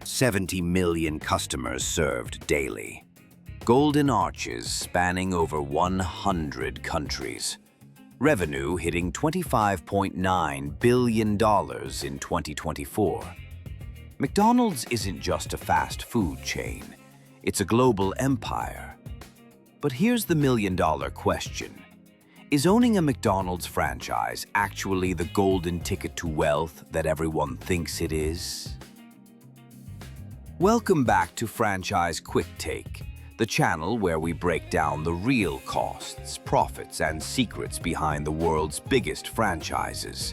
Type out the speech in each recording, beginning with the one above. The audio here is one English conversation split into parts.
70 million customers served daily. Golden arches spanning over 100 countries. Revenue hitting $25.9 billion in 2024. McDonald's isn't just a fast food chain. It's a global empire. But here's the million-dollar question. Is owning a McDonald's franchise actually the golden ticket to wealth that everyone thinks it is? Welcome back to Franchise QuickTake, the channel where we break down the real costs, profits, and secrets behind the world's biggest franchises.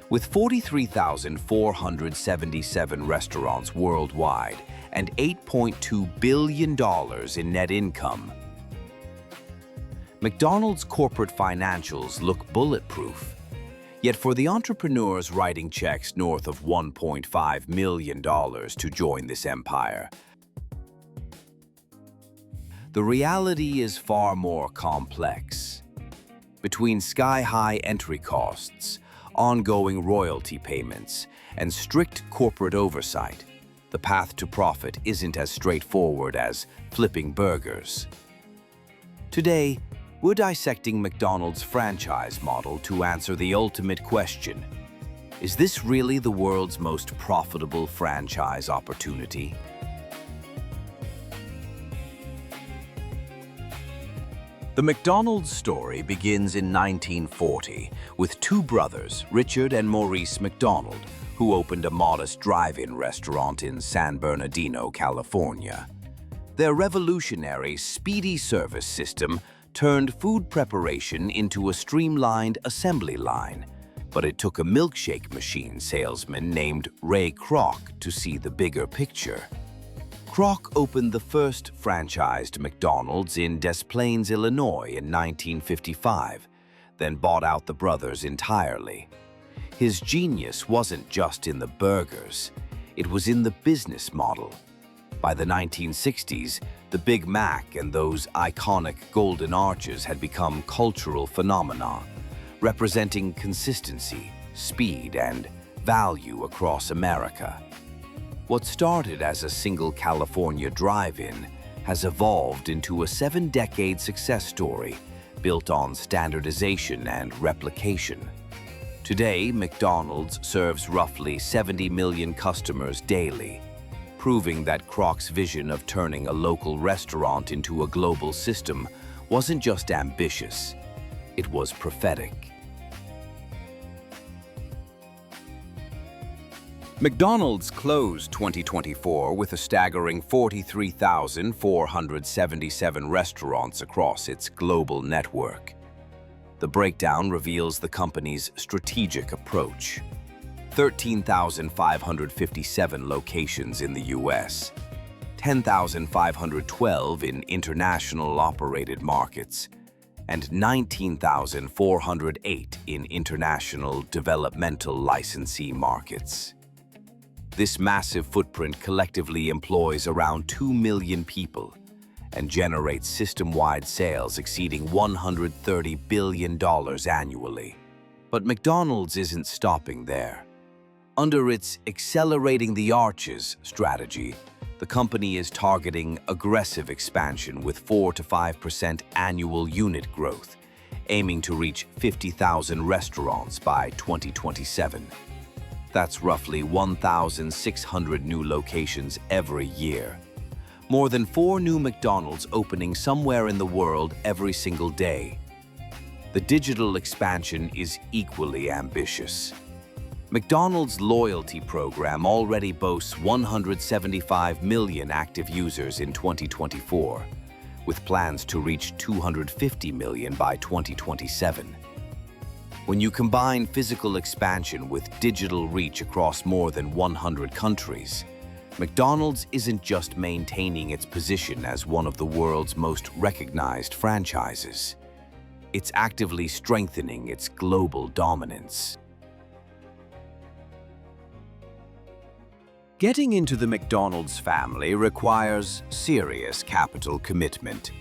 With 43,477 restaurants worldwide and $8.2 billion in net income, McDonald's corporate financials look bulletproof. Yet for the entrepreneurs writing checks north of $1.5 million to join this empire, the reality is far more complex. Between sky-high entry costs, ongoing royalty payments, and strict corporate oversight, the path to profit isn't as straightforward as flipping burgers. Today, we're dissecting McDonald's franchise model to answer the ultimate question: is this really the world's most profitable franchise opportunity? The McDonald's story begins in 1940 with two brothers, Richard and Maurice McDonald, who opened a modest drive-in restaurant in San Bernardino, California. Their revolutionary, speedy service system turned food preparation into a streamlined assembly line, but it took a milkshake machine salesman named Ray Kroc to see the bigger picture. Kroc opened the first franchised McDonald's in Des Plaines, Illinois in 1955, then bought out the brothers entirely. His genius wasn't just in the burgers, it was in the business model. By the 1960s, the Big Mac and those iconic golden arches had become cultural phenomena, representing consistency, speed, and value across America. What started as a single California drive-in has evolved into a 7-decade success story built on standardization and replication. Today, McDonald's serves roughly 70 million customers daily, proving that Kroc's vision of turning a local restaurant into a global system wasn't just ambitious, it was prophetic. McDonald's closed 2024 with a staggering 43,477 restaurants across its global network. The breakdown reveals the company's strategic approach. 13,557 locations in the U.S., 10,512 in international operated markets, and 19,408 in international developmental licensee markets. This massive footprint collectively employs around 2 million people and generates system-wide sales exceeding $130 billion annually. But McDonald's isn't stopping there. Under its Accelerating the Arches strategy, the company is targeting aggressive expansion with 4 to 5% annual unit growth, aiming to reach 50,000 restaurants by 2027. That's roughly 1,600 new locations every year. More than 4 new McDonald's opening somewhere in the world every single day. The digital expansion is equally ambitious. McDonald's loyalty program already boasts 175 million active users in 2024, with plans to reach 250 million by 2027. When you combine physical expansion with digital reach across more than 100 countries, McDonald's isn't just maintaining its position as one of the world's most recognized franchises. It's actively strengthening its global dominance. Getting into the McDonald's family requires serious capital commitment.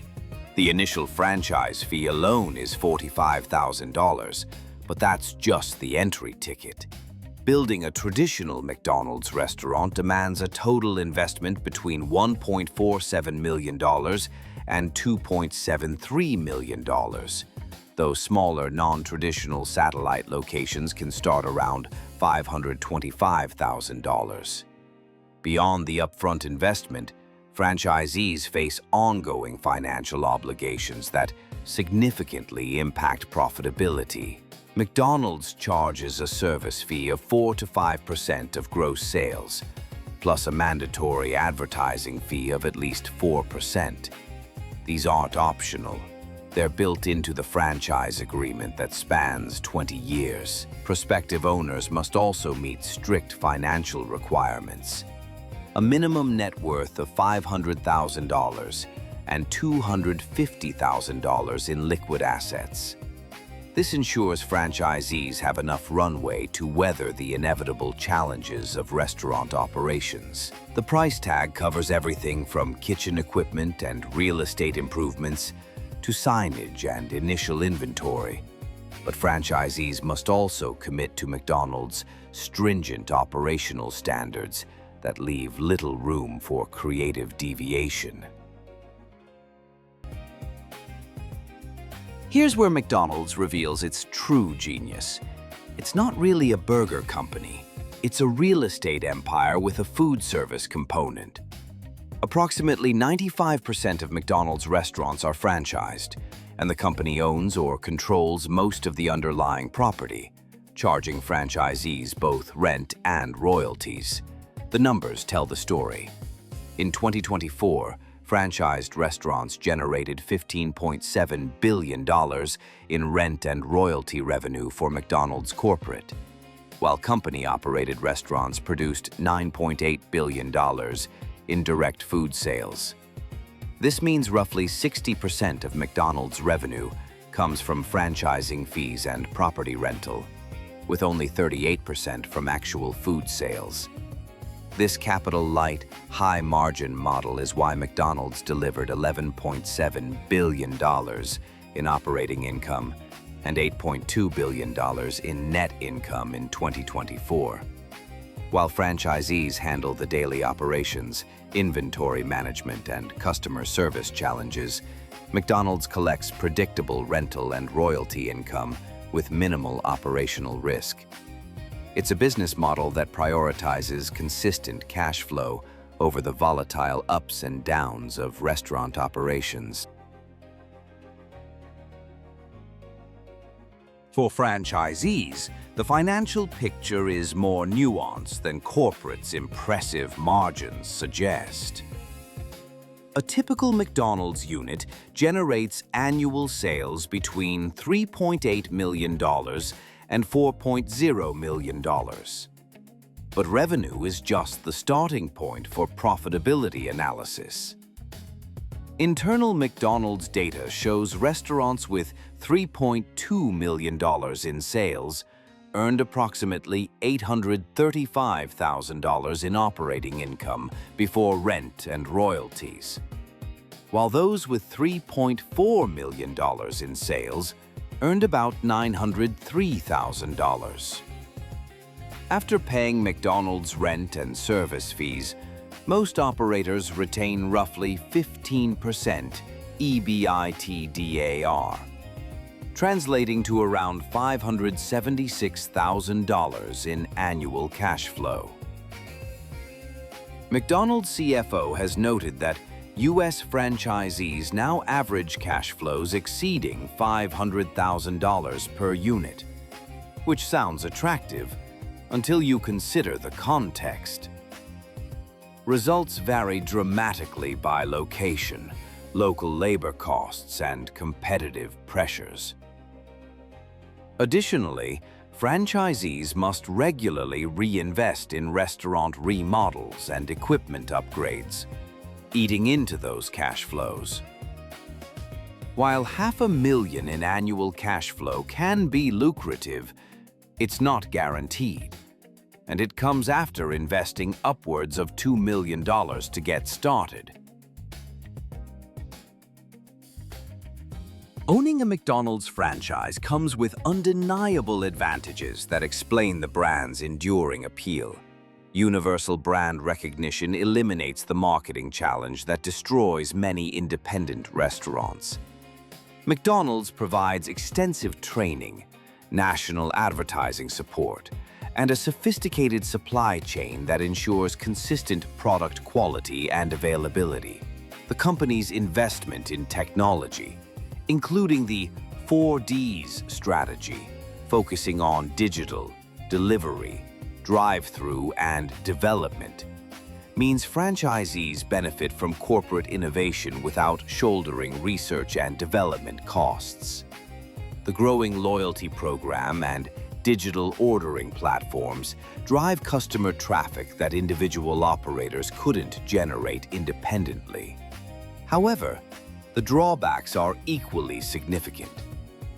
The initial franchise fee alone is $45,000, but that's just the entry ticket. Building a traditional McDonald's restaurant demands a total investment between $1.47 million and $2.73 million, though smaller non-traditional satellite locations can start around $525,000. Beyond the upfront investment, franchisees face ongoing financial obligations that significantly impact profitability. McDonald's charges a service fee of 4 to 5% of gross sales, plus a mandatory advertising fee of at least 4%. These aren't optional. They're built into the franchise agreement that spans 20 years. Prospective owners must also meet strict financial requirements. A minimum net worth of $500,000 and $250,000 in liquid assets. This ensures franchisees have enough runway to weather the inevitable challenges of restaurant operations. The price tag covers everything from kitchen equipment and real estate improvements to signage and initial inventory. But franchisees must also commit to McDonald's stringent operational standards that leave little room for creative deviation. Here's where McDonald's reveals its true genius. It's not really a burger company. It's a real estate empire with a food service component. Approximately 95% of McDonald's restaurants are franchised, and the company owns or controls most of the underlying property, charging franchisees both rent and royalties. The numbers tell the story. In 2024, franchised restaurants generated $15.7 billion in rent and royalty revenue for McDonald's corporate, while company-operated restaurants produced $9.8 billion in direct food sales. This means roughly 60% of McDonald's revenue comes from franchising fees and property rental, with only 38% from actual food sales. This capital-light, high-margin model is why McDonald's delivered $11.7 billion in operating income and $8.2 billion in net income in 2024. While franchisees handle the daily operations, inventory management, and customer service challenges, McDonald's collects predictable rental and royalty income with minimal operational risk. It's a business model that prioritizes consistent cash flow over the volatile ups and downs of restaurant operations. For franchisees, the financial picture is more nuanced than corporate's impressive margins suggest. A typical McDonald's unit generates annual sales between $3.8 million and $4.0 million. But revenue is just the starting point for profitability analysis. Internal McDonald's data shows restaurants with $3.2 million in sales earned approximately $835,000 in operating income before rent and royalties, while those with $3.4 million in sales earned about $903,000. After paying McDonald's rent and service fees, most operators retain roughly 15% EBITDA, translating to around $576,000 in annual cash flow. McDonald's CFO has noted that U.S. franchisees now average cash flows exceeding $500,000 per unit, which sounds attractive until you consider the context. Results vary dramatically by location, local labor costs, and competitive pressures. Additionally, franchisees must regularly reinvest in restaurant remodels and equipment upgrades, eating into those cash flows. While $500,000 in annual cash flow can be lucrative, it's not guaranteed, and it comes after investing upwards of $2 million to get started. Owning a McDonald's franchise comes with undeniable advantages that explain the brand's enduring appeal. Universal brand recognition eliminates the marketing challenge that destroys many independent restaurants. McDonald's provides extensive training, national advertising support, and a sophisticated supply chain that ensures consistent product quality and availability. The company's investment in technology, including the 4Ds strategy, focusing on digital, delivery, drive-through, and development, means franchisees benefit from corporate innovation without shouldering research and development costs. The growing loyalty program and digital ordering platforms drive customer traffic that individual operators couldn't generate independently. However, the drawbacks are equally significant.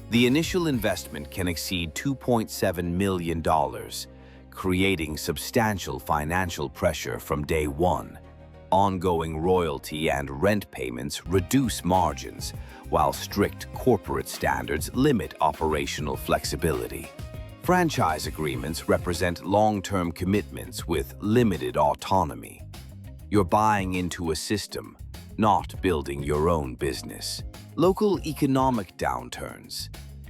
The initial investment can exceed $2.7 million, creating substantial financial pressure from day one. Ongoing royalty and rent payments reduce margins, while strict corporate standards limit operational flexibility. Franchise agreements represent long-term commitments with limited autonomy. You're buying into a system, not building your own business. Local economic downturns,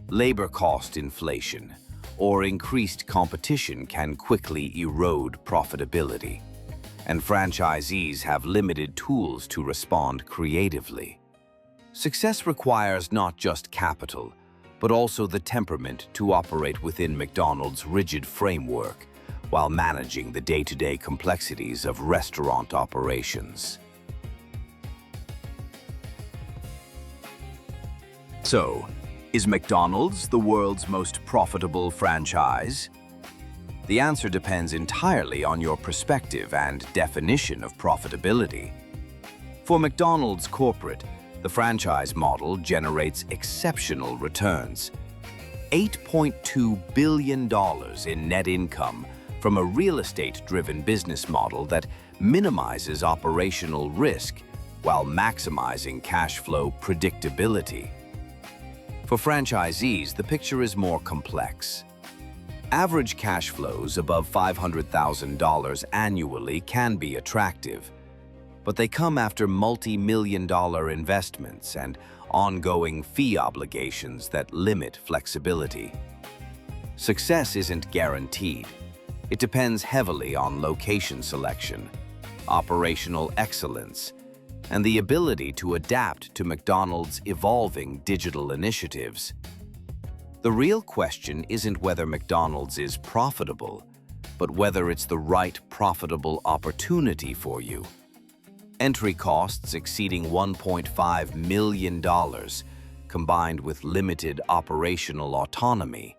labor cost inflation, or increased competition can quickly erode profitability, and franchisees have limited tools to respond creatively. Success requires not just capital, but also the temperament to operate within McDonald's rigid framework while managing the day-to-day complexities of restaurant operations. So, is McDonald's the world's most profitable franchise? The answer depends entirely on your perspective and definition of profitability. For McDonald's corporate, the franchise model generates exceptional returns. $8.2 billion in net income from a real estate-driven business model that minimizes operational risk while maximizing cash flow predictability. For franchisees, the picture is more complex. Average cash flows above $500,000 annually can be attractive, but they come after multi-million-dollar investments and ongoing fee obligations that limit flexibility. Success isn't guaranteed. It depends heavily on location selection, operational excellence, and the ability to adapt to McDonald's evolving digital initiatives. The real question isn't whether McDonald's is profitable, but whether it's the right profitable opportunity for you. Entry costs exceeding $1.5 million, combined with limited operational autonomy,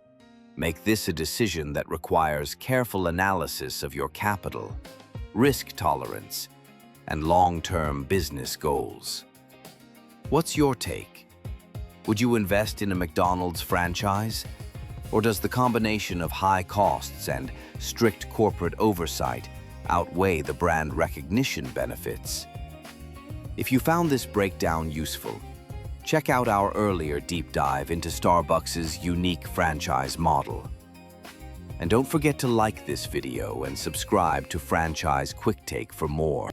make this a decision that requires careful analysis of your capital, risk tolerance, and long-term business goals. What's your take? Would you invest in a McDonald's franchise? Or does the combination of high costs and strict corporate oversight outweigh the brand recognition benefits? If you found this breakdown useful, check out our earlier deep dive into Starbucks's unique franchise model. And don't forget to like this video and subscribe to Franchise QuickTake for more.